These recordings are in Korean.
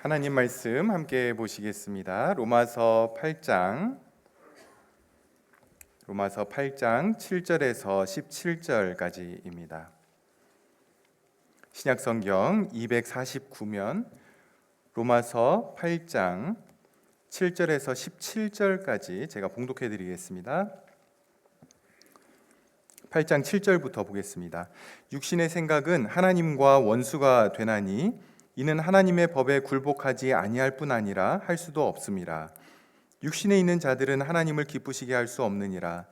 하나님 말씀 함께 보시겠습니다. 로마서 8장 7절에서 17절까지입니다. 신약성경 249면 로마서 8장 7절에서 17절까지 제가 봉독해 드리겠습니다. 8장 7절부터 보겠습니다. 육신의 생각은 하나님과 원수가 되나니 이는 하나님의 법에 굴복하지 아니할 뿐 아니라 할 수도 없음이라. 육신에 있는 자들은 하나님을 기쁘시게 할 수 없느니라.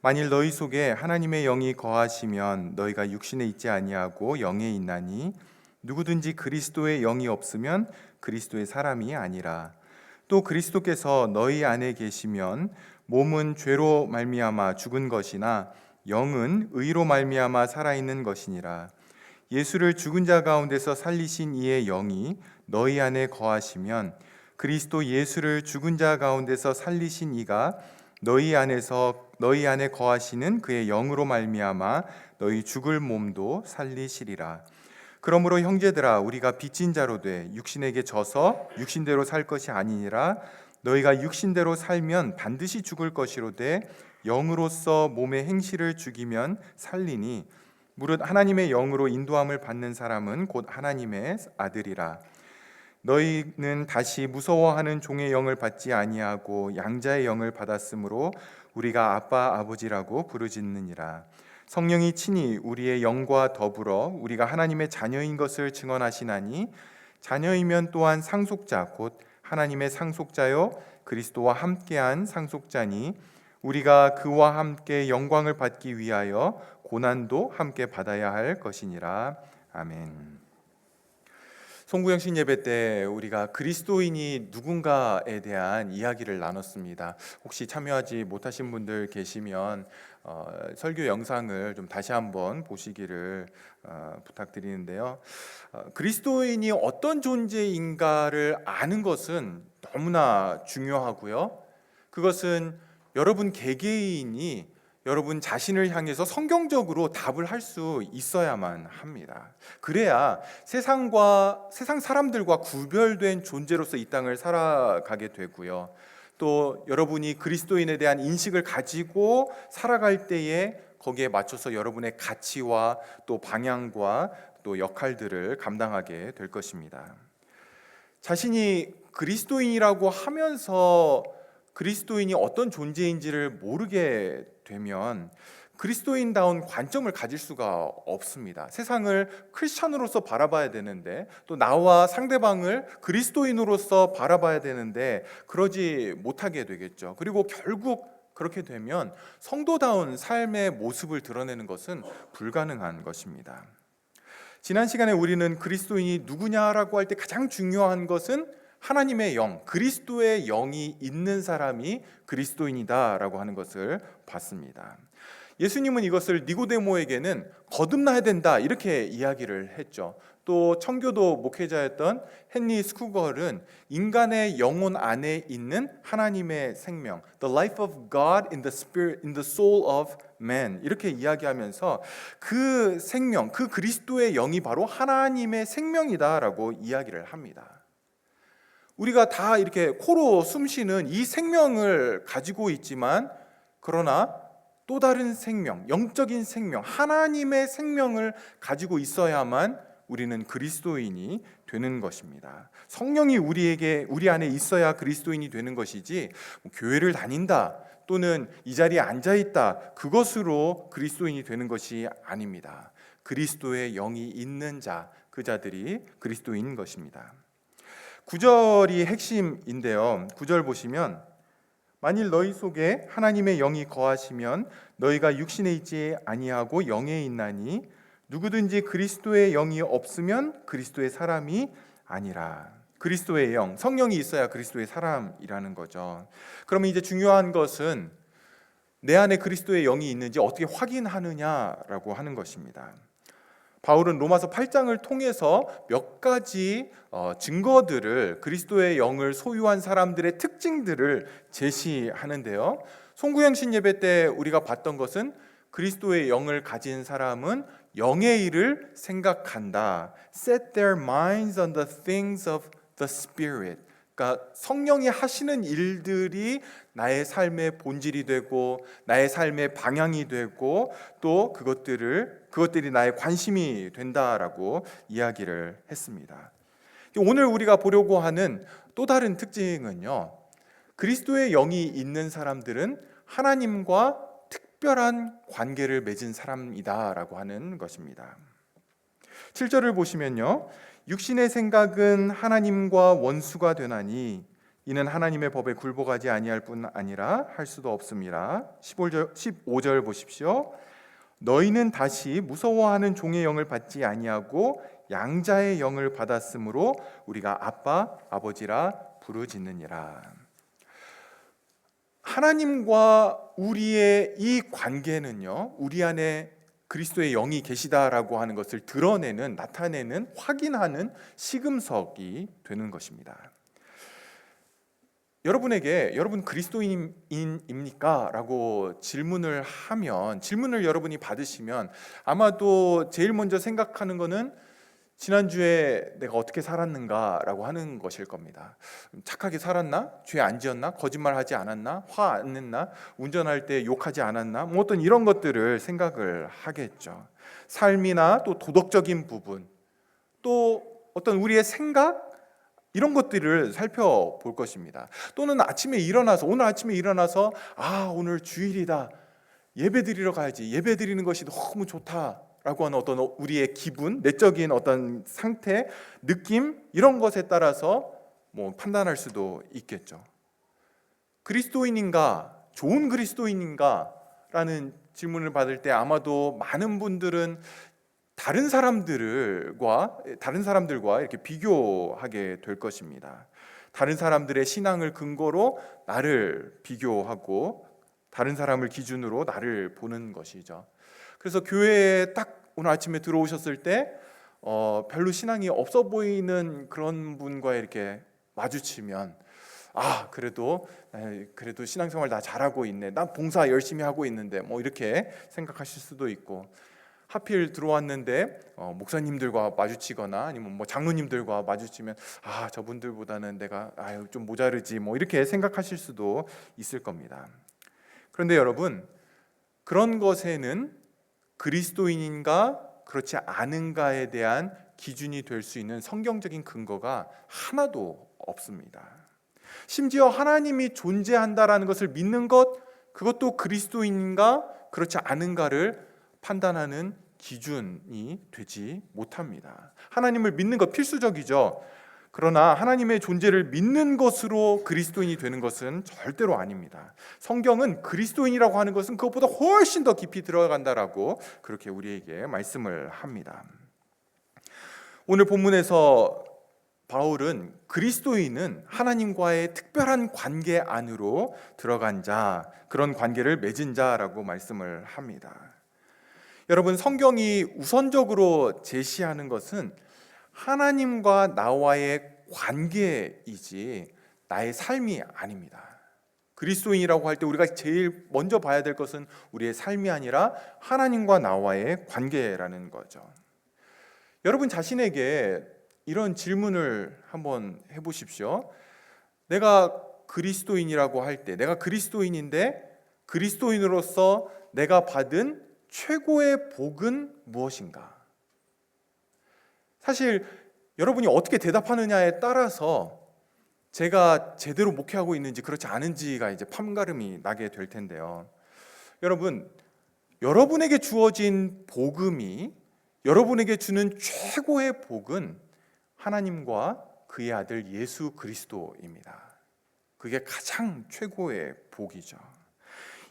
만일 너희 속에 하나님의 영이 거하시면 너희가 육신에 있지 아니하고 영에 있나니 누구든지 그리스도의 영이 없으면 그리스도의 사람이 아니라. 또 그리스도께서 너희 안에 계시면 몸은 죄로 말미암아 죽은 것이나 영은 의로 말미암아 살아있는 것이니라. 예수를 죽은 자 가운데서 살리신 이의 영이 너희 안에 거하시면 그리스도 예수를 죽은 자 가운데서 살리신 이가 너희 안에 거하시는 그의 영으로 말미암아 너희 죽을 몸도 살리시리라. 그러므로 형제들아, 우리가 빚진 자로 돼 육신에게 져서 육신대로 살 것이 아니니라. 너희가 육신대로 살면 반드시 죽을 것이로되 영으로서 몸의 행실을 죽이면 살리니 무릇 하나님의 영으로 인도함을 받는 사람은 곧 하나님의 아들이라. 너희는 다시 무서워하는 종의 영을 받지 아니하고 양자의 영을 받았으므로 우리가 아빠 아버지라고 부르짖느니라. 성령이 친히 우리의 영과 더불어 우리가 하나님의 자녀인 것을 증언하시나니 자녀이면 또한 상속자 곧 하나님의 상속자요 그리스도와 함께한 상속자니 우리가 그와 함께 영광을 받기 위하여 고난도 함께 받아야 할 것이니라. 아멘. 송구영신 예배 때 우리가 그리스도인이 누군가에 대한 이야기를 나눴습니다. 혹시 참여하지 못하신 분들 계시면 설교 영상을 좀 다시 한번 보시기를 부탁드리는데요. 그리스도인이 어떤 존재인가를 아는 것은 너무나 중요하고요. 그것은 여러분 개개인이 여러분 자신을 향해서 성경적으로 답을 할 수 있어야만 합니다. 그래야 세상 사람들과 구별된 존재로서 이 땅을 살아가게 되고요. 또 여러분이 그리스도인에 대한 인식을 가지고 살아갈 때에 거기에 맞춰서 여러분의 가치와 또 방향과 또 역할들을 감당하게 될 것입니다. 자신이 그리스도인이라고 하면서 그리스도인이 어떤 존재인지를 모르게 되면 그리스도인다운 관점을 가질 수가 없습니다. 세상을 크리스찬으로서 바라봐야 되는데 또 나와 상대방을 그리스도인으로서 바라봐야 되는데 그러지 못하게 되겠죠. 그리고 결국 그렇게 되면 성도다운 삶의 모습을 드러내는 것은 불가능한 것입니다. 지난 시간에 우리는 그리스도인이 누구냐라고 할 때 가장 중요한 것은 하나님의 영, 그리스도의 영이 있는 사람이 그리스도인이다라고 하는 것을 봤습니다. 예수님은 이것을 니고데모에게는 거듭나야 된다 이렇게 이야기를 했죠. 또 청교도 목회자였던 헨리 스쿠걸은 인간의 영혼 안에 있는 하나님의 생명, the life of God in the spirit, in the soul of man 이렇게 이야기하면서 그 생명, 그 그리스도의 영이 바로 하나님의 생명이다라고 이야기를 합니다. 우리가 다 이렇게 코로 숨쉬는 이 생명을 가지고 있지만 그러나 또 다른 생명, 영적인 생명, 하나님의 생명을 가지고 있어야만 우리는 그리스도인이 되는 것입니다. 성령이 우리 안에 있어야 그리스도인이 되는 것이지 교회를 다닌다 또는 이 자리에 앉아 있다 그것으로 그리스도인이 되는 것이 아닙니다. 그리스도의 영이 있는 자, 그 자들이 그리스도인 것입니다. 9절이 핵심인데요. 9절 보시면 만일 너희 속에 하나님의 영이 거하시면 너희가 육신에 있지 아니하고 영에 있나니 누구든지 그리스도의 영이 없으면 그리스도의 사람이 아니라. 그리스도의 영, 성령이 있어야 그리스도의 사람이라는 거죠. 그러면 이제 중요한 것은 내 안에 그리스도의 영이 있는지 어떻게 확인하느냐라고 하는 것입니다. 바울은 로마서 8장을 통해서 몇 가지 증거들을 그리스도의 영을 소유한 사람들의 특징들을 제시하는데요. 송구영신 예배 때 우리가 봤던 것은 그리스도의 영을 가진 사람은 영의 일을 생각한다. Set their minds on the things of the Spirit. 그러니까 성령이 하시는 일들이 나의 삶의 본질이 되고 나의 삶의 방향이 되고 또 그것들이 나의 관심이 된다라고 이야기를 했습니다. 오늘 우리가 보려고 하는 또 다른 특징은요, 그리스도의 영이 있는 사람들은 하나님과 특별한 관계를 맺은 사람이다라고 하는 것입니다. 7절을 보시면요, 육신의 생각은 하나님과 원수가 되나니 이는 하나님의 법에 굴복하지 아니할 뿐 아니라 할 수도 없음이라. 15절 보십시오. 너희는 다시 무서워하는 종의 영을 받지 아니하고 양자의 영을 받았으므로 우리가 아빠 아버지라 부르짖느니라. 하나님과 우리의 이 관계는요, 우리 안에 그리스도의 영이 계시다라고 하는 것을 드러내는, 나타내는, 확인하는 시금석이 되는 것입니다. 여러분에게 여러분 그리스도인입니까? 라고 질문을 여러분이 받으시면 아마도 제일 먼저 생각하는 것은 지난주에 내가 어떻게 살았는가라고 하는 것일 겁니다. 착하게 살았나? 죄 안 지었나? 거짓말하지 않았나? 화 안 냈나? 운전할 때 욕하지 않았나? 뭐 어떤 이런 것들을 생각을 하겠죠. 삶이나 또 도덕적인 부분, 또 어떤 우리의 생각, 이런 것들을 살펴볼 것입니다. 또는 오늘 아침에 일어나서 오늘 주일이다, 예배 드리러 가야지, 예배 드리는 것이 너무 좋다 라고 하는 어떤 우리의 기분, 내적인 어떤 상태, 느낌, 이런 것에 따라서 판단할 수도 있겠죠. 그리스도인인가, 좋은 그리스도인인가 라는 질문을 받을 때 아마도 많은 분들은 다른 사람들과 이렇게 비교하게 될 것입니다. 다른 사람들의 신앙을 근거로 나를 비교하고 다른 사람을 기준으로 나를 보는 것이죠. 그래서 교회에 딱 오늘 아침에 들어오셨을 때 별로 신앙이 없어 보이는 그런 분과 이렇게 마주치면 그래도 신앙생활 다 잘하고 있네, 난 봉사 열심히 하고 있는데 이렇게 생각하실 수도 있고, 하필 들어왔는데 목사님들과 마주치거나 아니면 장로님들과 마주치면 저분들보다는 내가 좀 모자르지 이렇게 생각하실 수도 있을 겁니다. 그런데 여러분, 그런 것에는 그리스도인인가 그렇지 않은가에 대한 기준이 될 수 있는 성경적인 근거가 하나도 없습니다. 심지어 하나님이 존재한다라는 것을 믿는 것, 그것도 그리스도인인가 그렇지 않은가를 판단하는 기준이 되지 못합니다. 하나님을 믿는 것 필수적이죠. 그러나 하나님의 존재를 믿는 것으로 그리스도인이 되는 것은 절대로 아닙니다. 성경은 그리스도인이라고 하는 것은 그것보다 훨씬 더 깊이 들어간다라고 그렇게 우리에게 말씀을 합니다. 오늘 본문에서 바울은 그리스도인은 하나님과의 특별한 관계 안으로 들어간 자, 그런 관계를 맺은 자라고 말씀을 합니다. 여러분, 성경이 우선적으로 제시하는 것은 하나님과 나와의 관계이지 나의 삶이 아닙니다. 그리스도인이라고 할 때 우리가 제일 먼저 봐야 될 것은 우리의 삶이 아니라 하나님과 나와의 관계라는 거죠. 여러분 자신에게 이런 질문을 한번 해보십시오. 내가 그리스도인이라고 할 때, 내가 그리스도인인데 그리스도인으로서 내가 받은 최고의 복은 무엇인가? 사실 여러분이 어떻게 대답하느냐에 따라서 제가 제대로 목회하고 있는지 그렇지 않은지가 이제 판가름이 나게 될 텐데요. 여러분, 여러분에게 주어진 복음이, 여러분에게 주는 최고의 복은 하나님과 그의 아들 예수 그리스도입니다. 그게 가장 최고의 복이죠.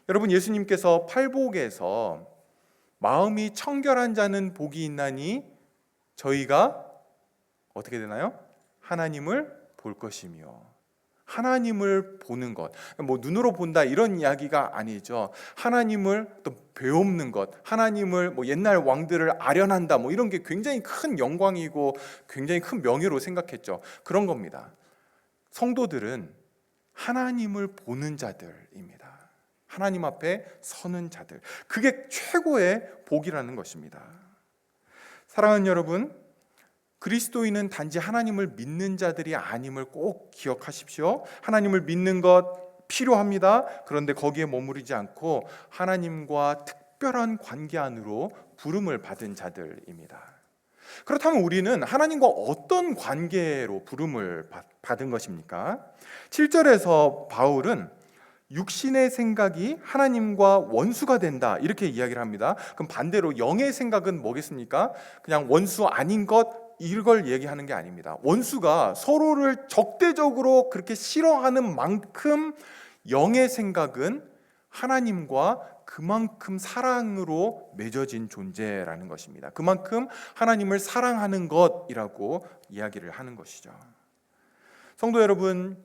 여러분, 예수님께서 팔복에서 마음이 청결한 자는 복이 있나니 저희가 어떻게 되나요? 하나님을 볼 것이며, 하나님을 보는 것, 눈으로 본다 이런 이야기가 아니죠. 하나님을 또 배우는 것, 하나님을 옛날 왕들을 아련한다 이런 게 굉장히 큰 영광이고 굉장히 큰 명예로 생각했죠. 그런 겁니다. 성도들은 하나님을 보는 자들입니다. 하나님 앞에 서는 자들, 그게 최고의 복이라는 것입니다. 사랑하는 여러분, 그리스도인은 단지 하나님을 믿는 자들이 아님을 꼭 기억하십시오. 하나님을 믿는 것 필요합니다. 그런데 거기에 머무르지 않고 하나님과 특별한 관계 안으로 부름을 받은 자들입니다. 그렇다면 우리는 하나님과 어떤 관계로 부름을 받은 것입니까? 7절에서 바울은 육신의 생각이 하나님과 원수가 된다 이렇게 이야기를 합니다. 그럼 반대로 영의 생각은 뭐겠습니까? 그냥 원수 아닌 것 이걸 얘기하는 게 아닙니다. 원수가 서로를 적대적으로 그렇게 싫어하는 만큼 영의 생각은 하나님과 그만큼 사랑으로 맺어진 존재라는 것입니다. 그만큼 하나님을 사랑하는 것이라고 이야기를 하는 것이죠. 성도 여러분,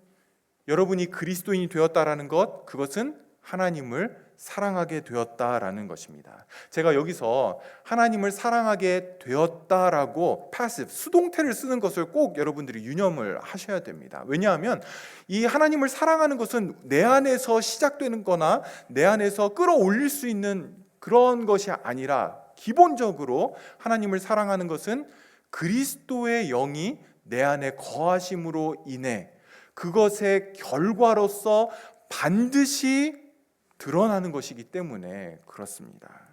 여러분이 그리스도인이 되었다라는 것, 그것은 하나님을 사랑하게 되었다라는 것입니다. 제가 여기서 하나님을 사랑하게 되었다라고 passive, 수동태를 쓰는 것을 꼭 여러분들이 유념을 하셔야 됩니다. 왜냐하면 이 하나님을 사랑하는 것은 내 안에서 시작되는 거나 내 안에서 끌어올릴 수 있는 그런 것이 아니라 기본적으로 하나님을 사랑하는 것은 그리스도의 영이 내 안에 거하심으로 인해 그것의 결과로서 반드시 드러나는 것이기 때문에 그렇습니다.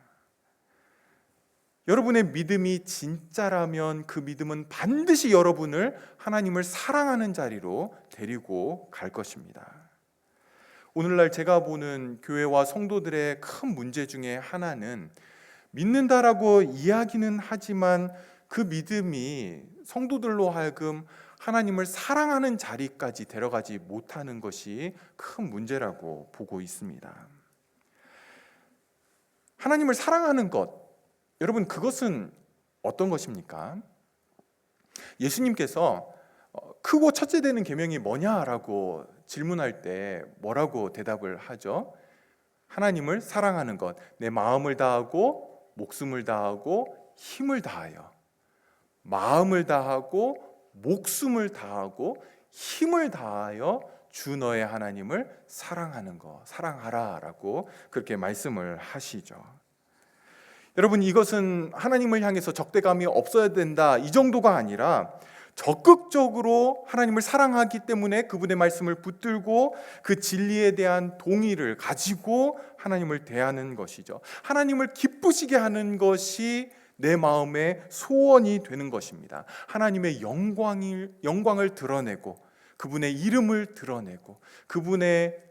여러분의 믿음이 진짜라면 그 믿음은 반드시 여러분을 하나님을 사랑하는 자리로 데리고 갈 것입니다. 오늘날 제가 보는 교회와 성도들의 큰 문제 중에 하나는 믿는다라고 이야기는 하지만 그 믿음이 성도들로 하여금 하나님을 사랑하는 자리까지 데려가지 못하는 것이 큰 문제라고 보고 있습니다. 하나님을 사랑하는 것, 여러분 그것은 어떤 것입니까? 예수님께서 크고 첫째 되는 계명이 뭐냐라고 질문할 때 뭐라고 대답을 하죠? 하나님을 사랑하는 것, 내 마음을 다하고 목숨을 다하고 힘을 다하여, 마음을 다하고 목숨을 다하고 힘을 다하여 주 너의 하나님을 사랑하는 것, 사랑하라라고 그렇게 말씀을 하시죠. 여러분 이것은 하나님을 향해서 적대감이 없어야 된다 이 정도가 아니라 적극적으로 하나님을 사랑하기 때문에 그분의 말씀을 붙들고 그 진리에 대한 동의를 가지고 하나님을 대하는 것이죠. 하나님을 기쁘시게 하는 것이 내 마음의 소원이 되는 것입니다. 하나님의 영광을 드러내고 그분의 이름을 드러내고 그분의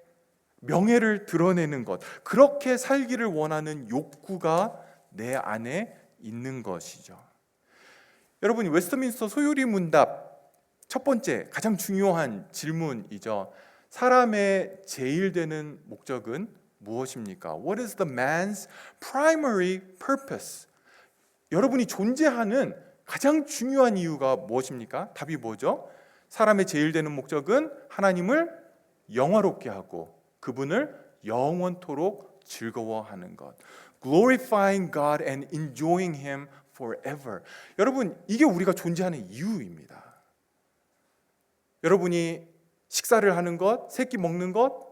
명예를 드러내는 것, 그렇게 살기를 원하는 욕구가 내 안에 있는 것이죠. 여러분이 웨스트민스터 소요리 문답 첫 번째 가장 중요한 질문이죠. 사람의 제일 되는 목적은 무엇입니까? What is the man's primary purpose? 여러분이 존재하는 가장 중요한 이유가 무엇입니까? 답이 뭐죠? 사람의 제일 되는 목적은 하나님을 영화롭게 하고 그분을 영원토록 즐거워하는 것. Glorifying God and enjoying Him forever. 여러분, 이게 우리가 존재하는 이유입니다. 여러분이 식사를 하는 것, 새끼 먹는 것,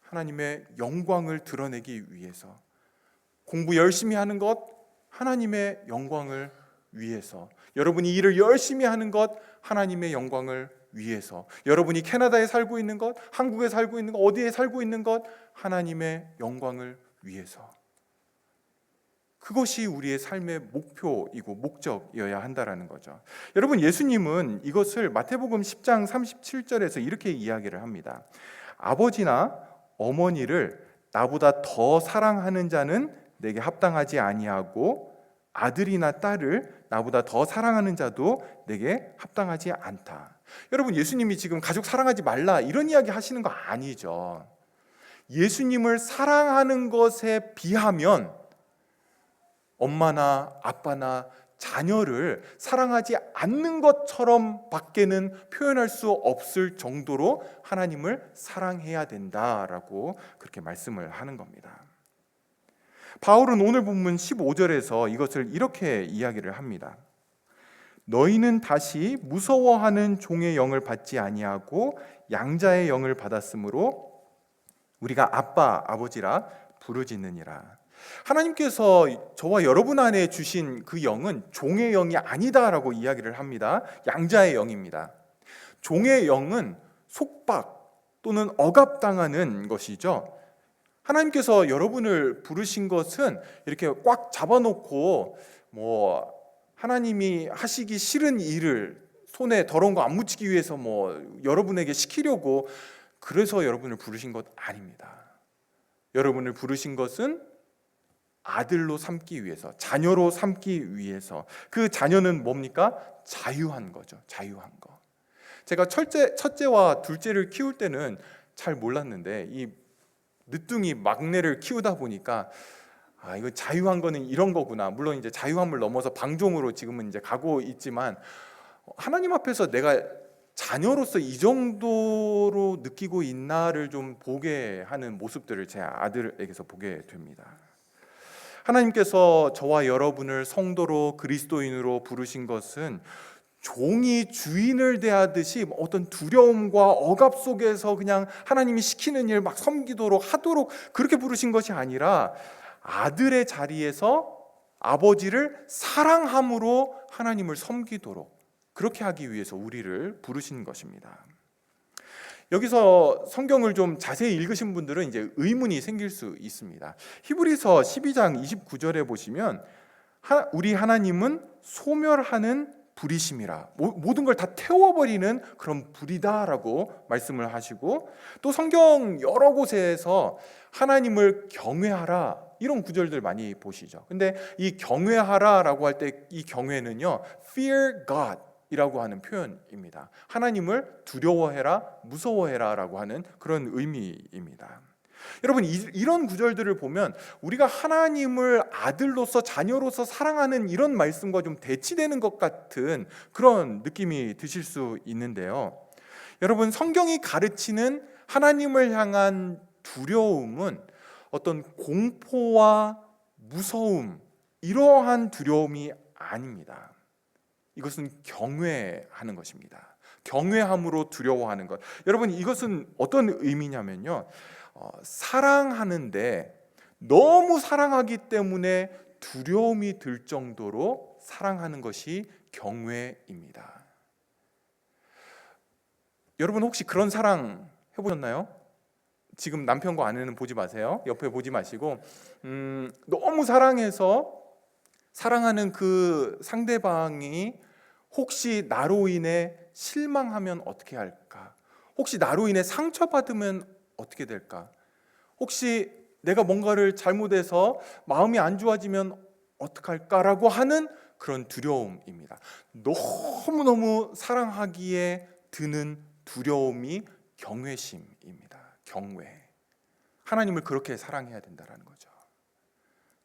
하나님의 영광을 드러내기 위해서. 공부 열심히 하는 것, 하나님의 영광을 위해서. 여러분이 일을 열심히 하는 것, 하나님의 영광을 위해서. 여러분이 캐나다에 살고 있는 것, 한국에 살고 있는 것, 어디에 살고 있는 것, 하나님의 영광을 위해서. 그것이 우리의 삶의 목표이고 목적이어야 한다라는 거죠. 여러분 예수님은 이것을 마태복음 10장 37절에서 이렇게 이야기를 합니다. 아버지나 어머니를 나보다 더 사랑하는 자는 내게 합당하지 아니하고 아들이나 딸을 나보다 더 사랑하는 자도 내게 합당하지 않다. 여러분 예수님이 지금 가족 사랑하지 말라 이런 이야기 하시는 거 아니죠. 예수님을 사랑하는 것에 비하면 엄마나 아빠나 자녀를 사랑하지 않는 것처럼 밖에는 표현할 수 없을 정도로 하나님을 사랑해야 된다라고 그렇게 말씀을 하는 겁니다. 바울은 오늘 본문 15절에서 이것을 이렇게 이야기를 합니다. 너희는 다시 무서워하는 종의 영을 받지 아니하고 양자의 영을 받았으므로 우리가 아빠, 아버지라 부르짖느니라. 하나님께서 저와 여러분 안에 주신 그 영은 종의 영이 아니다라고 이야기를 합니다. 양자의 영입니다. 종의 영은 속박 또는 억압당하는 것이죠. 하나님께서 여러분을 부르신 것은 이렇게 꽉 잡아놓고 하나님이 하시기 싫은 일을 손에 더러운 거 안 묻히기 위해서 여러분에게 시키려고 그래서 여러분을 부르신 것 아닙니다. 여러분을 부르신 것은 아들로 삼기 위해서, 자녀로 삼기 위해서. 그 자녀는 뭡니까? 자유한 거죠. 자유한 거. 제가 첫째와 둘째를 키울 때는 잘 몰랐는데 이 늦둥이 막내를 키우다 보니까 이거 자유한 거는 이런 거구나. 물론 이제 자유함을 넘어서 방종으로 지금은 이제 가고 있지만 하나님 앞에서 내가 자녀로서 이 정도로 느끼고 있나를 좀 보게 하는 모습들을 제 아들에게서 보게 됩니다. 하나님께서 저와 여러분을 성도로 그리스도인으로 부르신 것은 종이 주인을 대하듯이 어떤 두려움과 억압 속에서 그냥 하나님이 시키는 일 막 섬기도록 하도록 그렇게 부르신 것이 아니라 아들의 자리에서 아버지를 사랑함으로 하나님을 섬기도록 그렇게 하기 위해서 우리를 부르신 것입니다. 여기서 성경을 좀 자세히 읽으신 분들은 이제 의문이 생길 수 있습니다. 히브리서 12장 29절에 보시면 우리 하나님은 소멸하는 불이심이라, 모든 걸 다 태워버리는 그런 불이다라고 말씀을 하시고, 또 성경 여러 곳에서 하나님을 경외하라 이런 구절들 많이 보시죠. 근데 이 경외하라라고 할 때 이 경외는요, fear God 이라고 하는 표현입니다. 하나님을 두려워해라, 무서워해라라고 하는 그런 의미입니다. 여러분, 이런 구절들을 보면 우리가 하나님을 아들로서 자녀로서 사랑하는 이런 말씀과 좀 대치되는 것 같은 그런 느낌이 드실 수 있는데요. 여러분, 성경이 가르치는 하나님을 향한 두려움은 어떤 공포와 무서움, 이러한 두려움이 아닙니다. 이것은 경외하는 것입니다. 경외함으로 두려워하는 것. 여러분, 이것은 어떤 의미냐면요, 사랑하는데 너무 사랑하기 때문에 두려움이 들 정도로 사랑하는 것이 경외입니다. 여러분, 혹시 그런 사랑 해보셨나요? 지금 남편과 아내는 보지 마세요. 옆에 보지 마시고 너무 사랑해서 사랑하는 그 상대방이 혹시 나로 인해 실망하면 어떻게 할까? 혹시 나로 인해 상처받으면 어떻게 될까? 혹시 내가 뭔가를 잘못해서 마음이 안 좋아지면 어떡할까라고 하는 그런 두려움입니다. 너무너무 사랑하기에 드는 두려움이 경외심입니다. 경외. 하나님을 그렇게 사랑해야 된다는 거죠.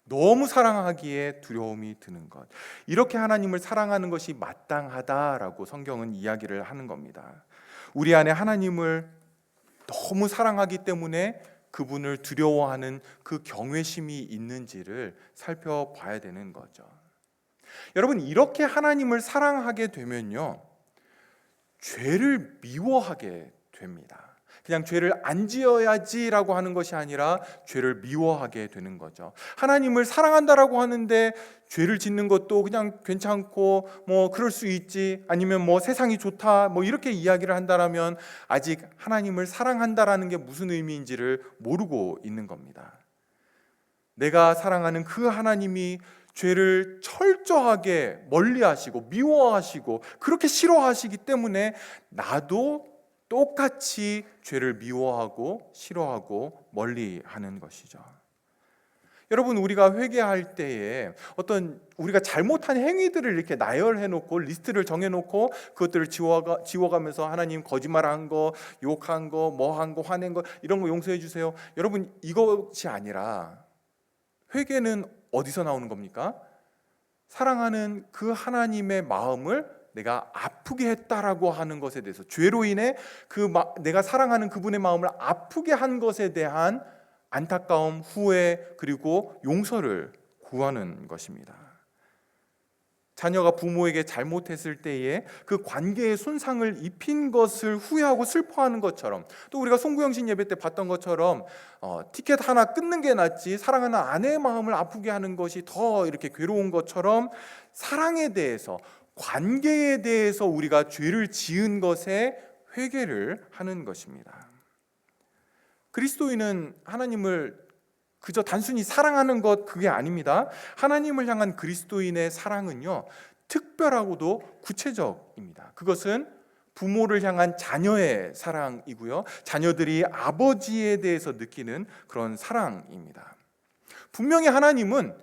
너무 사랑하기에 두려움이 드는 것. 이렇게 하나님을 사랑하는 것이 마땅하다라고 성경은 이야기를 하는 겁니다. 우리 안에 하나님을 너무 사랑하기 때문에 그분을 두려워하는 그 경외심이 있는지를 살펴봐야 되는 거죠. 여러분, 이렇게 하나님을 사랑하게 되면요, 죄를 미워하게 됩니다. 그냥 죄를 안 지어야지라고 하는 것이 아니라 죄를 미워하게 되는 거죠. 하나님을 사랑한다라고 하는데 죄를 짓는 것도 그냥 괜찮고 그럴 수 있지, 아니면 세상이 좋다 이렇게 이야기를 한다라면 아직 하나님을 사랑한다라는 게 무슨 의미인지를 모르고 있는 겁니다. 내가 사랑하는 그 하나님이 죄를 철저하게 멀리하시고 미워하시고 그렇게 싫어하시기 때문에 나도 똑같이 죄를 미워하고 싫어하고 멀리하는 것이죠. 여러분, 우리가 회개할 때에 어떤 우리가 잘못한 행위들을 이렇게 나열해놓고 리스트를 정해놓고 그것들을 지워가면서 하나님 거짓말한 거, 욕한 거, 한 거, 화낸 거 이런 거 용서해 주세요. 여러분, 이것이 아니라 회개는 어디서 나오는 겁니까? 사랑하는 그 하나님의 마음을 내가 아프게 했다라고 하는 것에 대해서, 죄로 인해 내가 사랑하는 그분의 마음을 아프게 한 것에 대한 안타까움, 후회, 그리고 용서를 구하는 것입니다. 자녀가 부모에게 잘못했을 때에 그 관계에 손상을 입힌 것을 후회하고 슬퍼하는 것처럼, 또 우리가 송구영신 예배 때 봤던 것처럼 티켓 하나 끊는 게 낫지 사랑하는 아내의 마음을 아프게 하는 것이 더 이렇게 괴로운 것처럼, 사랑에 대해서, 관계에 대해서 우리가 죄를 지은 것에 회개를 하는 것입니다. 그리스도인은 하나님을 그저 단순히 사랑하는 것, 그게 아닙니다. 하나님을 향한 그리스도인의 사랑은요, 특별하고도 구체적입니다. 그것은 부모를 향한 자녀의 사랑이고요, 자녀들이 아버지에 대해서 느끼는 그런 사랑입니다. 분명히 하나님은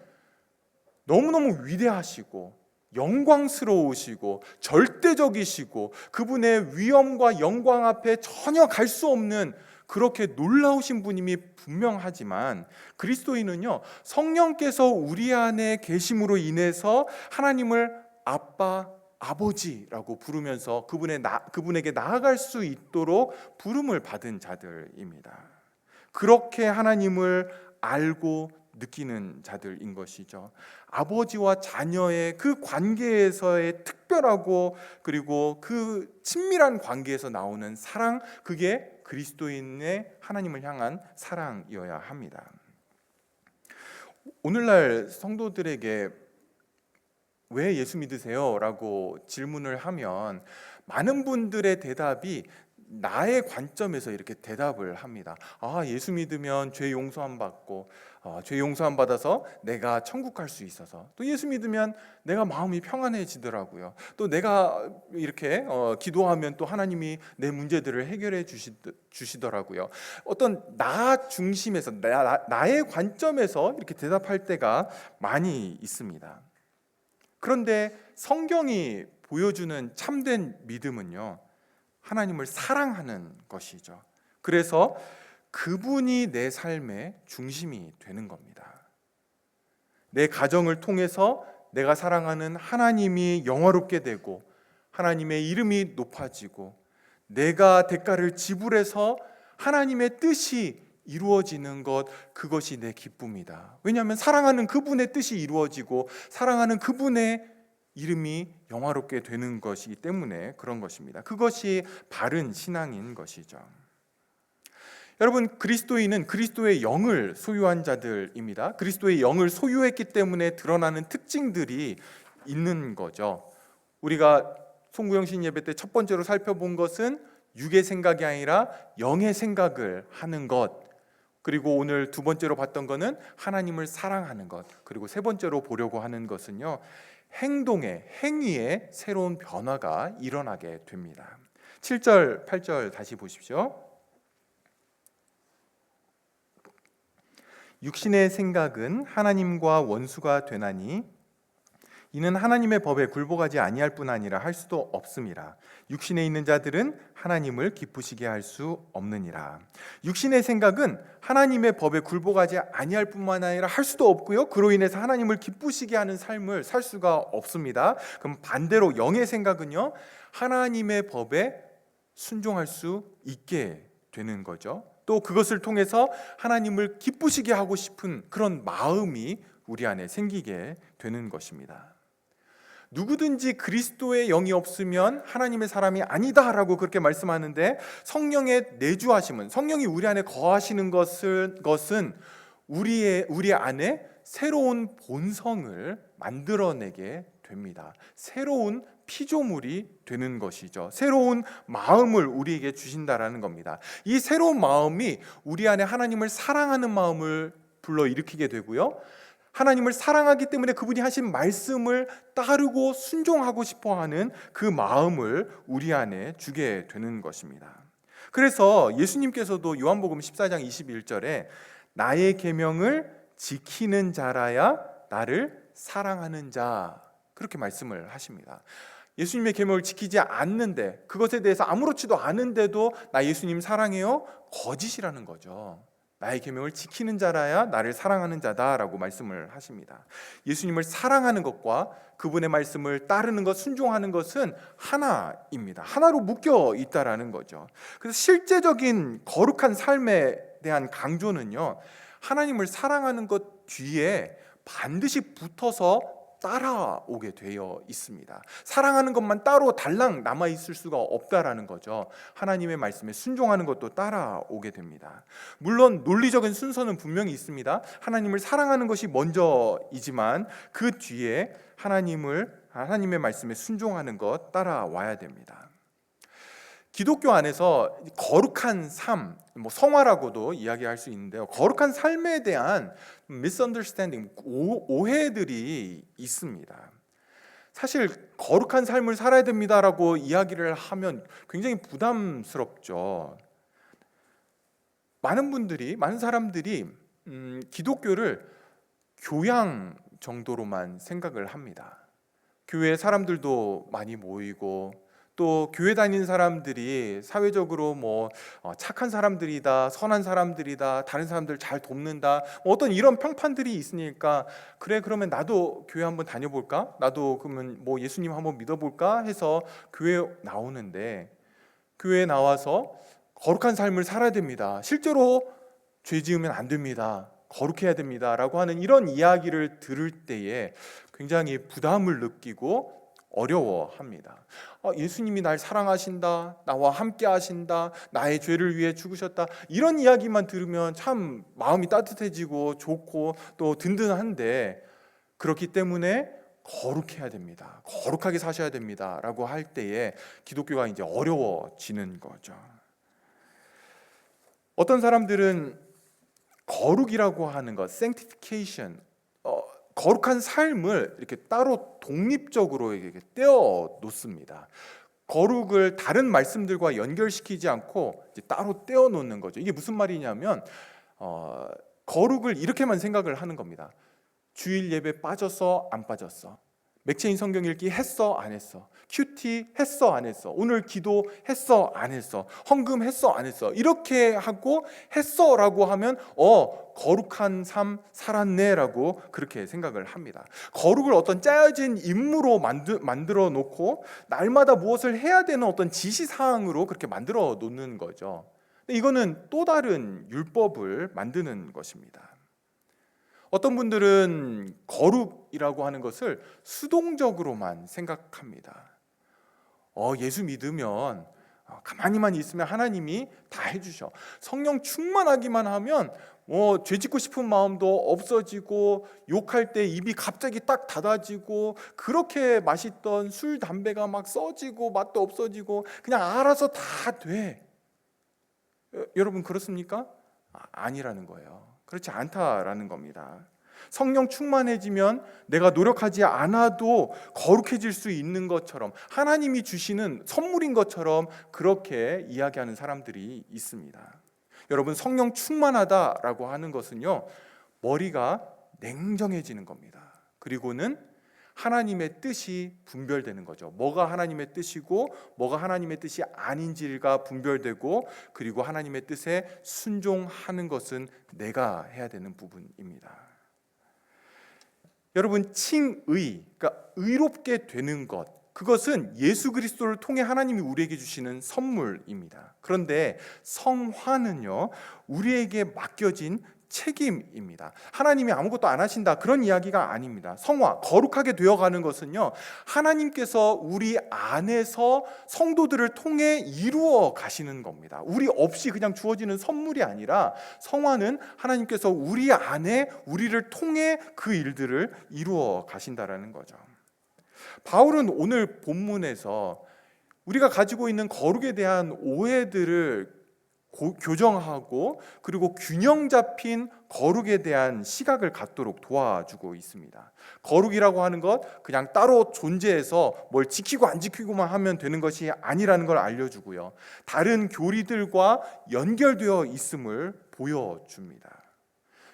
너무너무 위대하시고 영광스러우시고 절대적이시고 그분의 위엄과 영광 앞에 전혀 갈 수 없는 그렇게 놀라우신 분임이 분명하지만, 그리스도인은요, 성령께서 우리 안에 계심으로 인해서 하나님을 아빠, 아버지라고 부르면서 그분에게 나아갈 수 있도록 부름을 받은 자들입니다. 그렇게 하나님을 알고 느끼는 자들인 것이죠. 아버지와 자녀의 그 관계에서의 특별하고 그리고 그 친밀한 관계에서 나오는 사랑, 그게 그리스도인의 하나님을 향한 사랑이어야 합니다. 오늘날 성도들에게 왜 예수 믿으세요? 라고 질문을 하면 많은 분들의 대답이 나의 관점에서 이렇게 대답을 합니다. 예수 믿으면 죄 용서함 받고, 죄 용서함 받아서 내가 천국 갈 수 있어서, 또 예수 믿으면 내가 마음이 평안해지더라고요. 또 내가 이렇게 기도하면 또 하나님이 내 문제들을 해결해 주시더라고요. 어떤 나 중심에서, 나의 관점에서 이렇게 대답할 때가 많이 있습니다. 그런데 성경이 보여주는 참된 믿음은요, 하나님을 사랑하는 것이죠. 그래서 그분이 내 삶의 중심이 되는 겁니다. 내 가정을 통해서 내가 사랑하는 하나님이 영화롭게 되고 하나님의 이름이 높아지고 내가 대가를 지불해서 하나님의 뜻이 이루어지는 것, 그것이 내 기쁨이다. 왜냐하면 사랑하는 그분의 뜻이 이루어지고 사랑하는 그분의 이름이 영화롭게 되는 것이기 때문에 그런 것입니다. 그것이 바른 신앙인 것이죠. 여러분, 그리스도인은 그리스도의 영을 소유한 자들입니다. 그리스도의 영을 소유했기 때문에 드러나는 특징들이 있는 거죠. 우리가 송구영신 예배 때 첫 번째로 살펴본 것은 육의 생각이 아니라 영의 생각을 하는 것, 그리고 오늘 두 번째로 봤던 것은 하나님을 사랑하는 것, 그리고 세 번째로 보려고 하는 것은요, 행위에 새로운 변화가 일어나게 됩니다. 7절, 8절 다시 보십시오. 육신의 생각은 하나님과 원수가 되나니 이는 하나님의 법에 굴복하지 아니할 뿐 아니라 할 수도 없음이라. 육신에 있는 자들은 하나님을 기쁘시게 할 수 없느니라. 육신의 생각은 하나님의 법에 굴복하지 아니할 뿐만 아니라 할 수도 없고요, 그로 인해서 하나님을 기쁘시게 하는 삶을 살 수가 없습니다. 그럼 반대로 영의 생각은요, 하나님의 법에 순종할 수 있게 되는 거죠. 또 그것을 통해서 하나님을 기쁘시게 하고 싶은 그런 마음이 우리 안에 생기게 되는 것입니다. 누구든지 그리스도의 영이 없으면 하나님의 사람이 아니다라고 그렇게 말씀하는데, 성령의 내주하심은, 성령이 우리 안에 거하시는 것은 우리 안에 새로운 본성을 만들어내게 됩니다. 새로운 피조물이 되는 것이죠. 새로운 마음을 우리에게 주신다라는 겁니다. 이 새로운 마음이 우리 안에 하나님을 사랑하는 마음을 불러일으키게 되고요, 하나님을 사랑하기 때문에 그분이 하신 말씀을 따르고 순종하고 싶어하는 그 마음을 우리 안에 주게 되는 것입니다. 그래서 예수님께서도 요한복음 14장 21절에 나의 계명을 지키는 자라야 나를 사랑하는 자, 그렇게 말씀을 하십니다. 예수님의 계명을 지키지 않는데, 그것에 대해서 아무렇지도 않은데도 나 예수님 사랑해요? 거짓이라는 거죠. 나의 계명을 지키는 자라야 나를 사랑하는 자다라고 말씀을 하십니다. 예수님을 사랑하는 것과 그분의 말씀을 따르는 것, 순종하는 것은 하나입니다. 하나로 묶여 있다라는 거죠. 그래서 실제적인 거룩한 삶에 대한 강조는요, 하나님을 사랑하는 것 뒤에 반드시 붙어서 따라오게 되어 있습니다. 사랑하는 것만 따로 달랑 남아 있을 수가 없다라는 거죠. 하나님의 말씀에 순종하는 것도 따라오게 됩니다. 물론 논리적인 순서는 분명히 있습니다. 하나님을 사랑하는 것이 먼저이지만 그 뒤에 하나님의 말씀에 순종하는 것 따라와야 됩니다. 기독교 안에서 거룩한 삶, 성화라고도 이야기할 수 있는데요. 거룩한 삶에 대한 misunderstanding, 오해들이 있습니다. 사실 거룩한 삶을 살아야 됩니다라고 이야기를 하면 굉장히 부담스럽죠. 많은 사람들이 기독교를 교양 정도로만 생각을 합니다. 교회 사람들도 많이 모이고 또 교회 다니는 사람들이 사회적으로 착한 사람들이다, 선한 사람들이다, 다른 사람들 잘 돕는다, 어떤 이런 평판들이 있으니까 그래 그러면 나도 교회 한번 다녀볼까? 나도 그러면 예수님 한번 믿어볼까? 해서 교회 나오는데 교회에 나와서 거룩한 삶을 살아야 됩니다. 실제로 죄 지으면 안 됩니다. 거룩해야 됩니다. 라고 하는 이런 이야기를 들을 때에 굉장히 부담을 느끼고 어려워합니다. 예수님이 날 사랑하신다, 나와 함께 하신다, 나의 죄를 위해 죽으셨다, 이런 이야기만 들으면 참 마음이 따뜻해지고 좋고 또 든든한데, 그렇기 때문에 거룩해야 됩니다, 거룩하게 사셔야 됩니다 라고 할 때에 기독교가 이제 어려워지는 거죠. 어떤 사람들은 거룩이라고 하는 것, sanctification, 거룩한 삶을 이렇게 따로 독립적으로 이렇게 떼어 놓습니다. 거룩을 다른 말씀들과 연결시키지 않고 이제 따로 떼어 놓는 거죠. 이게 무슨 말이냐면 거룩을 이렇게만 생각을 하는 겁니다. 주일 예배 빠졌어, 안 빠졌어? 맥체인 성경 읽기 했어, 안 했어? 큐티 했어, 안 했어? 오늘 기도 했어, 안 했어? 헌금 했어, 안 했어? 이렇게 하고 했어라고 하면 거룩한 삶 살았네라고 그렇게 생각을 합니다. 거룩을 어떤 짜여진 임무로 만들어 놓고 날마다 무엇을 해야 되는 어떤 지시사항으로 그렇게 만들어 놓는 거죠. 이거는 또 다른 율법을 만드는 것입니다. 어떤 분들은 거룩이라고 하는 것을 수동적으로만 생각합니다. 예수 믿으면 가만히만 있으면 하나님이 다 해주셔. 성령 충만하기만 하면 죄 짓고 싶은 마음도 없어지고, 욕할 때 입이 갑자기 딱 닫아지고, 그렇게 마시던 술 담배가 막 써지고 맛도 없어지고 그냥 알아서 다 돼. 여러분 그렇습니까? 아니라는 거예요. 그렇지 않다라는 겁니다. 성령 충만해지면 내가 노력하지 않아도 거룩해질 수 있는 것처럼, 하나님이 주시는 선물인 것처럼 그렇게 이야기하는 사람들이 있습니다. 여러분, 성령 충만하다라고 하는 것은요, 머리가 냉정해지는 겁니다. 그리고는 하나님의 뜻이 분별되는 거죠. 뭐가 하나님의 뜻이고 뭐가 하나님의 뜻이 아닌지가 분별되고, 그리고 하나님의 뜻에 순종하는 것은 내가 해야 되는 부분입니다. 여러분, 칭의, 그러니까 의롭게 되는 것, 그것은 예수 그리스도를 통해 하나님이 우리에게 주시는 선물입니다. 그런데 성화는요, 우리에게 맡겨진 책임입니다. 하나님이 아무것도 안 하신다, 그런 이야기가 아닙니다. 성화, 거룩하게 되어가는 것은요, 하나님께서 우리 안에서 성도들을 통해 이루어 가시는 겁니다. 우리 없이 그냥 주어지는 선물이 아니라, 성화는 하나님께서 우리 안에 우리를 통해 그 일들을 이루어 가신다라는 거죠. 바울은 오늘 본문에서 우리가 가지고 있는 거룩에 대한 오해들을 교정하고, 그리고 균형 잡힌 거룩에 대한 시각을 갖도록 도와주고 있습니다. 거룩이라고 하는 것, 그냥 따로 존재해서 뭘 지키고 안 지키고만 하면 되는 것이 아니라는 걸 알려주고요, 다른 교리들과 연결되어 있음을 보여줍니다.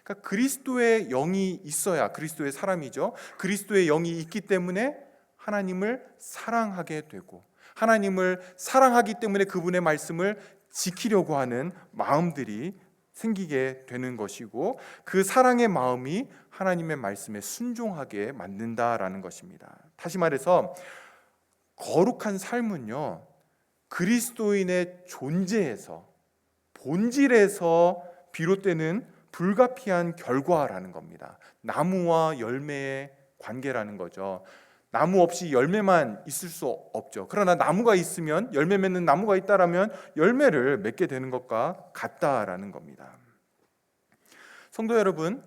그러니까 그리스도의 영이 있어야 그리스도의 사람이죠. 그리스도의 영이 있기 때문에 하나님을 사랑하게 되고, 하나님을 사랑하기 때문에 그분의 말씀을 지키려고 하는 마음들이 생기게 되는 것이고, 그 사랑의 마음이 하나님의 말씀에 순종하게 만든다라는 것입니다. 다시 말해서 거룩한 삶은요, 그리스도인의 존재에서, 본질에서 비롯되는 불가피한 결과라는 겁니다. 나무와 열매의 관계라는 거죠. 나무 없이 열매만 있을 수 없죠. 그러나 나무가 있으면, 열매 맺는 나무가 있다라면 열매를 맺게 되는 것과 같다라는 겁니다. 성도 여러분,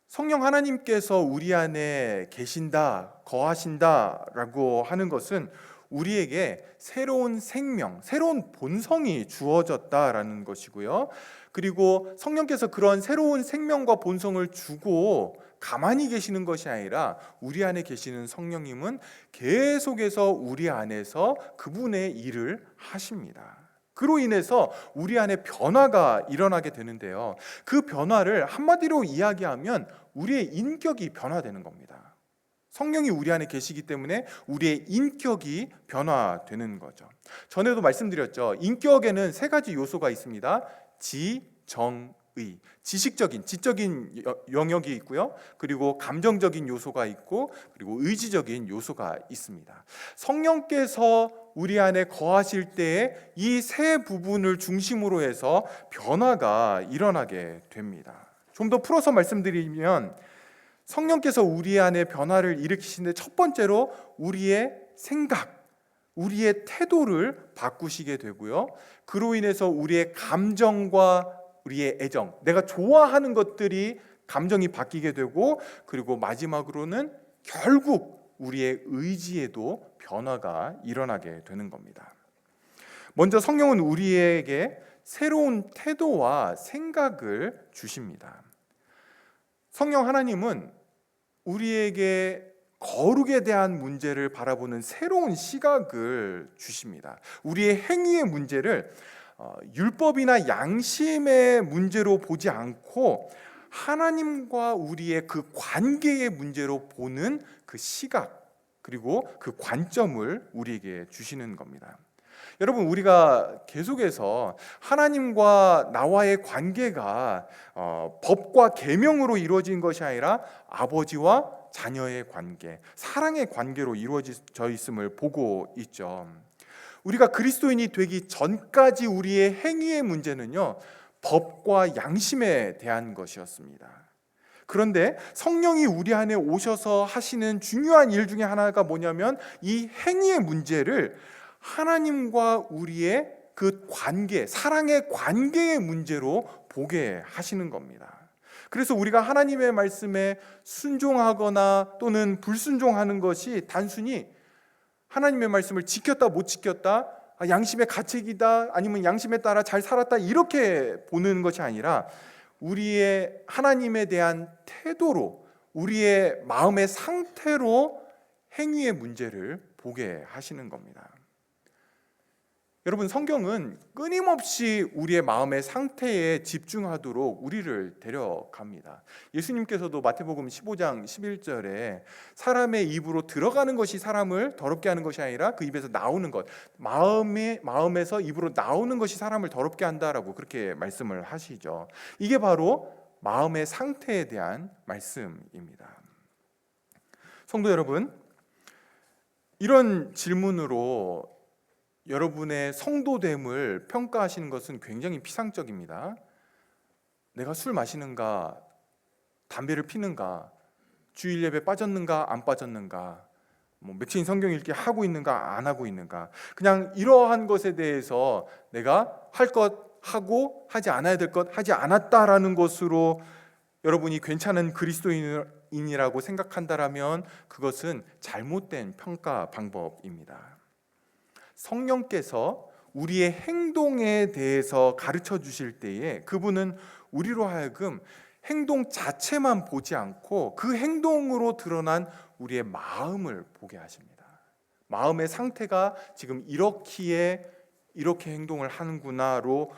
성령 하나님께서 우리 안에 계신다, 거하신다라고 하는 것은 우리에게 새로운 생명, 새로운 본성이 주어졌다라는 것이고요. 그리고 성령께서 그런 새로운 생명과 본성을 주고 가만히 계시는 것이 아니라 우리 안에 계시는 성령님은 계속해서 우리 안에서 그분의 일을 하십니다. 그로 인해서 우리 안에 변화가 일어나게 되는데요. 그 변화를 한마디로 이야기하면 우리의 인격이 변화되는 겁니다. 성령이 우리 안에 계시기 때문에 우리의 인격이 변화되는 거죠. 전에도 말씀드렸죠. 인격에는 세 가지 요소가 있습니다. 지, 정, 의. 지식적인, 지적인 영역이 있고요. 그리고 감정적인 요소가 있고, 그리고 의지적인 요소가 있습니다. 성령께서 우리 안에 거하실 때에 이 세 부분을 중심으로 해서 변화가 일어나게 됩니다. 좀 더 풀어서 말씀드리면 성령께서 우리 안에 변화를 일으키시는데 첫 번째로 우리의 생각, 우리의 태도를 바꾸시게 되고요. 그로 인해서 우리의 감정과 우리의 애정, 내가 좋아하는 것들이 감정이 바뀌게 되고, 그리고 마지막으로는 결국 우리의 의지에도 변화가 일어나게 되는 겁니다. 먼저 성령은 우리에게 새로운 태도와 생각을 주십니다. 성령 하나님은 우리에게 거룩에 대한 문제를 바라보는 새로운 시각을 주십니다. 우리의 행위의 문제를 율법이나 양심의 문제로 보지 않고 하나님과 우리의 그 관계의 문제로 보는 그 시각, 그리고 그 관점을 우리에게 주시는 겁니다. 여러분, 우리가 계속해서 하나님과 나와의 관계가 법과 계명으로 이루어진 것이 아니라 아버지와 자녀의 관계, 사랑의 관계로 이루어져 있음을 보고 있죠. 우리가 그리스도인이 되기 전까지 우리의 행위의 문제는요, 법과 양심에 대한 것이었습니다. 그런데 성령이 우리 안에 오셔서 하시는 중요한 일 중에 하나가 뭐냐면 이 행위의 문제를 하나님과 우리의 그 관계, 사랑의 관계의 문제로 보게 하시는 겁니다. 그래서 우리가 하나님의 말씀에 순종하거나 또는 불순종하는 것이 단순히 하나님의 말씀을 지켰다 못 지켰다, 양심의 가책이다, 아니면 양심에 따라 잘 살았다, 이렇게 보는 것이 아니라 우리의 하나님에 대한 태도로, 우리의 마음의 상태로 행위의 문제를 보게 하시는 겁니다. 여러분, 성경은 끊임없이 우리의 마음의 상태에 집중하도록 우리를 데려갑니다. 예수님께서도 마태복음 15장 11절에 사람의 입으로 들어가는 것이 사람을 더럽게 하는 것이 아니라 그 입에서 나오는 것, 마음에서 입으로 나오는 것이 사람을 더럽게 한다라고 그렇게 말씀을 하시죠. 이게 바로 마음의 상태에 대한 말씀입니다. 성도 여러분, 이런 질문으로 여러분의 성도됨을 평가하시는 것은 굉장히 피상적입니다. 내가 술 마시는가, 담배를 피는가, 주일 예배 빠졌는가 안 빠졌는가, 며칠 성경 읽기 하고 있는가 안 하고 있는가, 그냥 이러한 것에 대해서 내가 할 것 하고 하지 않아야 될 것 하지 않았다라는 것으로 여러분이 괜찮은 그리스도인이라고 생각한다라면 그것은 잘못된 평가 방법입니다. 성령께서 우리의 행동에 대해서 가르쳐 주실 때에 그분은 우리로 하여금 행동 자체만 보지 않고 그 행동으로 드러난 우리의 마음을 보게 하십니다. 마음의 상태가 지금 이렇게 행동을 하는구나로,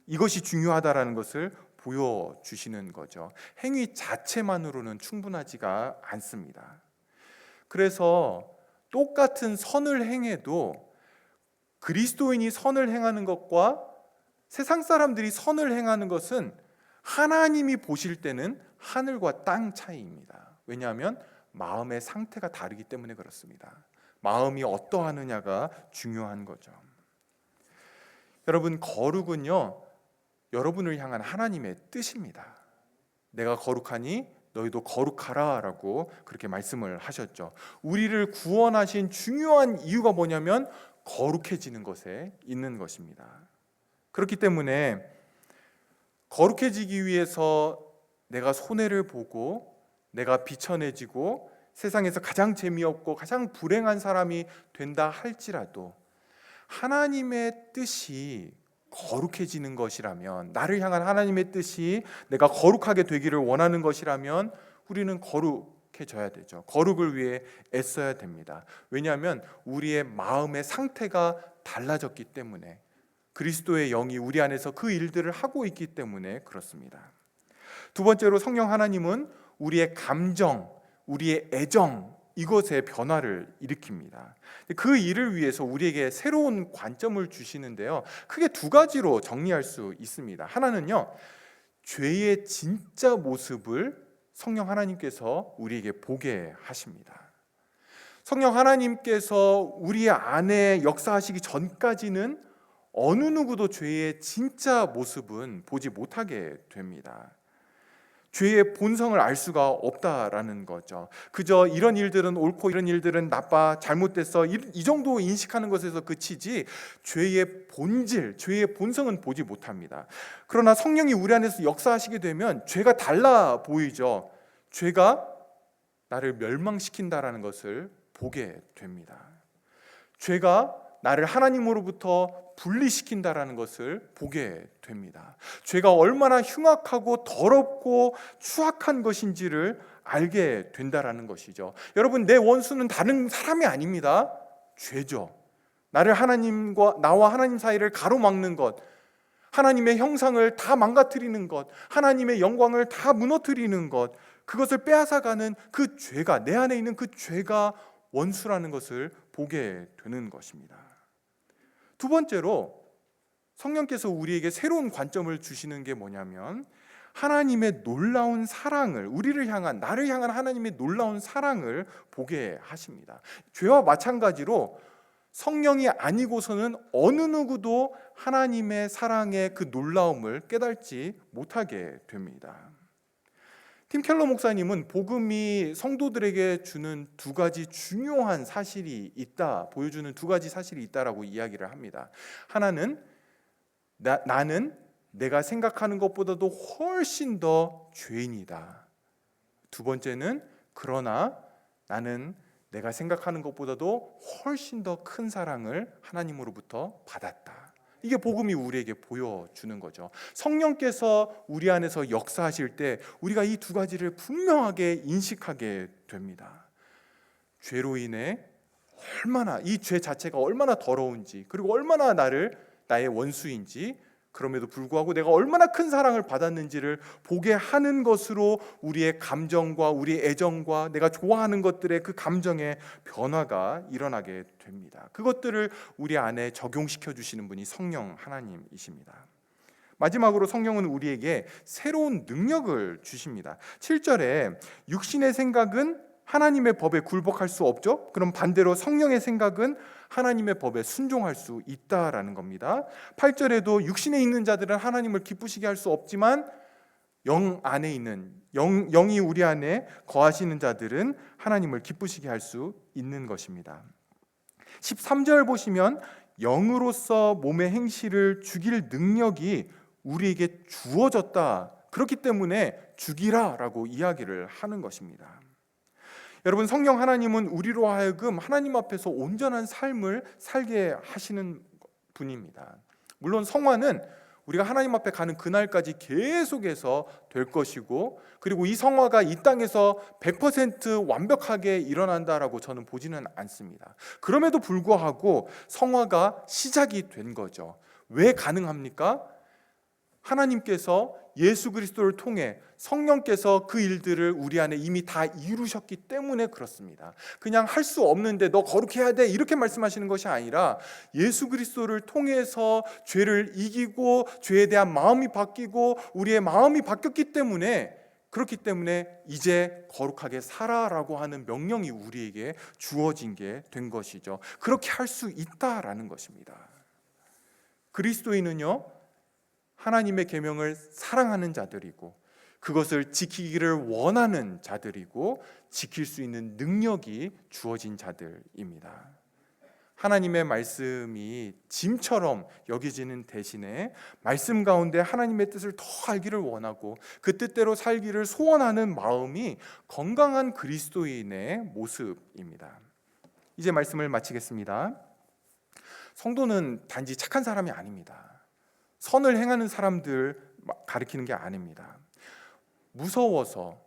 이것이 중요하다라는 것을 보여주시는 거죠. 행위 자체만으로는 충분하지가 않습니다. 그래서 똑같은 선을 행해도 그리스도인이 선을 행하는 것과 세상 사람들이 선을 행하는 것은 하나님이 보실 때는 하늘과 땅 차이입니다. 왜냐하면 마음의 상태가 다르기 때문에 그렇습니다. 마음이 어떠하느냐가 중요한 거죠. 여러분, 거룩은요, 여러분을 향한 하나님의 뜻입니다. 내가 거룩하니 너희도 거룩하라라고 그렇게 말씀을 하셨죠. 우리를 구원하신 중요한 이유가 뭐냐면 거룩해지는 것에 있는 것입니다. 그렇기 때문에 거룩해지기 위해서 내가 손해를 보고 내가 비천해지고 세상에서 가장 재미없고 가장 불행한 사람이 된다 할지라도 하나님의 뜻이 거룩해지는 것이라면, 나를 향한 하나님의 뜻이 내가 거룩하게 되기를 원하는 것이라면 우리는 거룩해져야 되죠. 거룩을 위해 애써야 됩니다. 왜냐하면 우리의 마음의 상태가 달라졌기 때문에, 그리스도의 영이 우리 안에서 그 일들을 하고 있기 때문에 그렇습니다. 두 번째로, 성령 하나님은 우리의 감정, 우리의 애정, 이것에 변화를 일으킵니다. 그 일을 위해서 우리에게 새로운 관점을 주시는데요, 크게 두 가지로 정리할 수 있습니다. 하나는요, 죄의 진짜 모습을 성령 하나님께서 우리에게 보게 하십니다. 성령 하나님께서 우리 안에 역사하시기 전까지는 어느 누구도 죄의 진짜 모습은 보지 못하게 됩니다. 죄의 본성을 알 수가 없다라는 거죠. 그저 이런 일들은 옳고 이런 일들은 나빠, 잘못됐어, 이 정도 인식하는 것에서 그치지 죄의 본질, 죄의 본성은 보지 못합니다. 그러나 성령이 우리 안에서 역사하시게 되면 죄가 달라 보이죠. 죄가 나를 멸망시킨다라는 것을 보게 됩니다. 죄가 나를 하나님으로부터 분리시킨다라는 것을 보게 됩니다. 죄가 얼마나 흉악하고 더럽고 추악한 것인지를 알게 된다라는 것이죠. 여러분, 내 원수는 다른 사람이 아닙니다. 죄죠. 나를 나와 하나님 사이를 가로막는 것, 하나님의 형상을 다 망가뜨리는 것, 하나님의 영광을 다 무너뜨리는 것, 그것을 빼앗아가는 그 죄가, 내 안에 있는 그 죄가 원수라는 것을 보게 되는 것입니다. 두 번째로, 성령께서 우리에게 새로운 관점을 주시는 게 뭐냐면 하나님의 놀라운 사랑을, 우리를 향한, 나를 향한 하나님의 놀라운 사랑을 보게 하십니다. 죄와 마찬가지로 성령이 아니고서는 어느 누구도 하나님의 사랑의 그 놀라움을 깨닫지 못하게 됩니다. 팀 켈러 목사님은 복음이 성도들에게 주는 두 가지 중요한 사실이 있다, 보여주는 두 가지 사실이 있다라고 이야기를 합니다. 하나는 나는 내가 생각하는 것보다도 훨씬 더 죄인이다. 두 번째는 그러나 나는 내가 생각하는 것보다도 훨씬 더 큰 사랑을 하나님으로부터 받았다. 이게 복음이 우리에게 보여주는 거죠. 성령께서 우리 안에서 역사하실 때 우리가 이 두 가지를 분명하게 인식하게 됩니다. 죄로 인해 얼마나, 이 죄 자체가 얼마나 더러운지, 그리고 얼마나 나의 원수인지, 그럼에도 불구하고 내가 얼마나 큰 사랑을 받았는지를 보게 하는 것으로 우리의 감정과 우리의 애정과 내가 좋아하는 것들의 그 감정의 변화가 일어나게 됩니다. 그것들을 우리 안에 적용시켜 주시는 분이 성령 하나님이십니다. 마지막으로 성령은 우리에게 새로운 능력을 주십니다. 7절에 육신의 생각은 하나님의 법에 굴복할 수 없죠. 그럼 반대로 성령의 생각은 하나님의 법에 순종할 수 있다라는 겁니다. 8절에도 육신에 있는 자들은 하나님을 기쁘시게 할 수 없지만 영 안에 있는, 영이 우리 안에 거하시는 자들은 하나님을 기쁘시게 할 수 있는 것입니다. 13절 보시면 영으로서 몸의 행실을 죽일 능력이 우리에게 주어졌다, 그렇기 때문에 죽이라라고 이야기를 하는 것입니다. 여러분, 성령 하나님은 우리로 하여금 하나님 앞에서 온전한 삶을 살게 하시는 분입니다. 물론 성화는 우리가 하나님 앞에 가는 그날까지 계속해서 될 것이고, 그리고 이 성화가 이 땅에서 100% 완벽하게 일어난다라고 저는 보지는 않습니다. 그럼에도 불구하고 성화가 시작이 된 거죠. 왜 가능합니까? 하나님께서 예수 그리스도를 통해 성령께서 그 일들을 우리 안에 이미 다 이루셨기 때문에 그렇습니다. 그냥 할 수 없는데 너 거룩해야 돼, 이렇게 말씀하시는 것이 아니라 예수 그리스도를 통해서 죄를 이기고 죄에 대한 마음이 바뀌고 우리의 마음이 바뀌었기 때문에, 그렇기 때문에 이제 거룩하게 살아라고 하는 명령이 우리에게 주어진 게 된 것이죠. 그렇게 할 수 있다라는 것입니다. 그리스도인은요, 하나님의 계명을 사랑하는 자들이고, 그것을 지키기를 원하는 자들이고 지킬 수 있는 능력이 주어진 자들입니다. 하나님의 말씀이 짐처럼 여겨지는 대신에 말씀 가운데 하나님의 뜻을 더 알기를 원하고 그 뜻대로 살기를 소원하는 마음이 건강한 그리스도인의 모습입니다. 이제 말씀을 마치겠습니다. 성도는 단지 착한 사람이 아닙니다. 선을 행하는 사람들 가리키는 게 아닙니다. 무서워서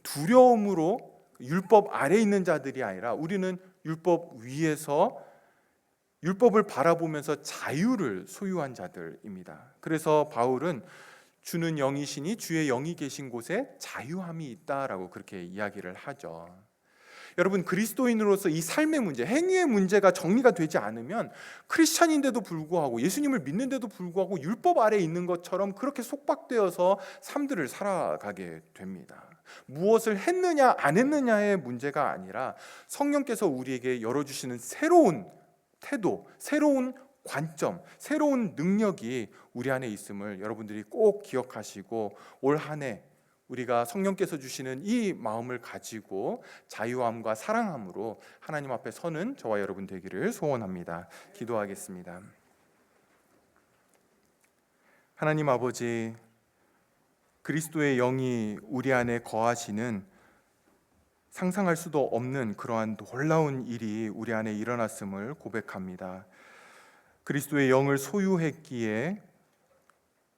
두려움으로 율법 아래에 있는 자들이 아니라 우리는 율법 위에서 율법을 바라보면서 자유를 소유한 자들입니다. 그래서 바울은 주는 영이시니 주의 영이 계신 곳에 자유함이 있다라고 그렇게 이야기를 하죠. 여러분, 그리스도인으로서 이 삶의 문제, 행위의 문제가 정리가 되지 않으면 크리스찬인데도 불구하고 예수님을 믿는데도 불구하고 율법 아래에 있는 것처럼 그렇게 속박되어서 삶들을 살아가게 됩니다. 무엇을 했느냐 안 했느냐의 문제가 아니라 성령께서 우리에게 열어주시는 새로운 태도, 새로운 관점, 새로운 능력이 우리 안에 있음을 여러분들이 꼭 기억하시고 올 한 해 우리가 성령께서 주시는 이 마음을 가지고 자유함과 사랑함으로 하나님 앞에 서는 저와 여러분 되기를 소원합니다. 기도하겠습니다. 하나님 아버지, 그리스도의 영이 우리 안에 거하시는 상상할 수도 없는 그러한 놀라운 일이 우리 안에 일어났음을 고백합니다. 그리스도의 영을 소유했기에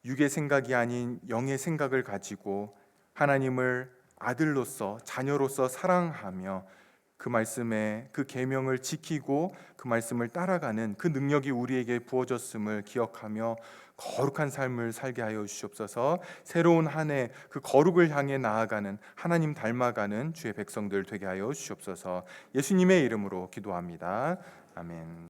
육의 생각이 아닌 영의 생각을 가지고 하나님을 아들로서 자녀로서 사랑하며 그 말씀에 그 계명을 지키고 그 말씀을 따라가는 그 능력이 우리에게 부어졌음을 기억하며 거룩한 삶을 살게 하여 주시옵소서. 새로운 한 해 그 거룩을 향해 나아가는 하나님 닮아가는 주의 백성들 되게 하여 주시옵소서. 예수님의 이름으로 기도합니다. 아멘.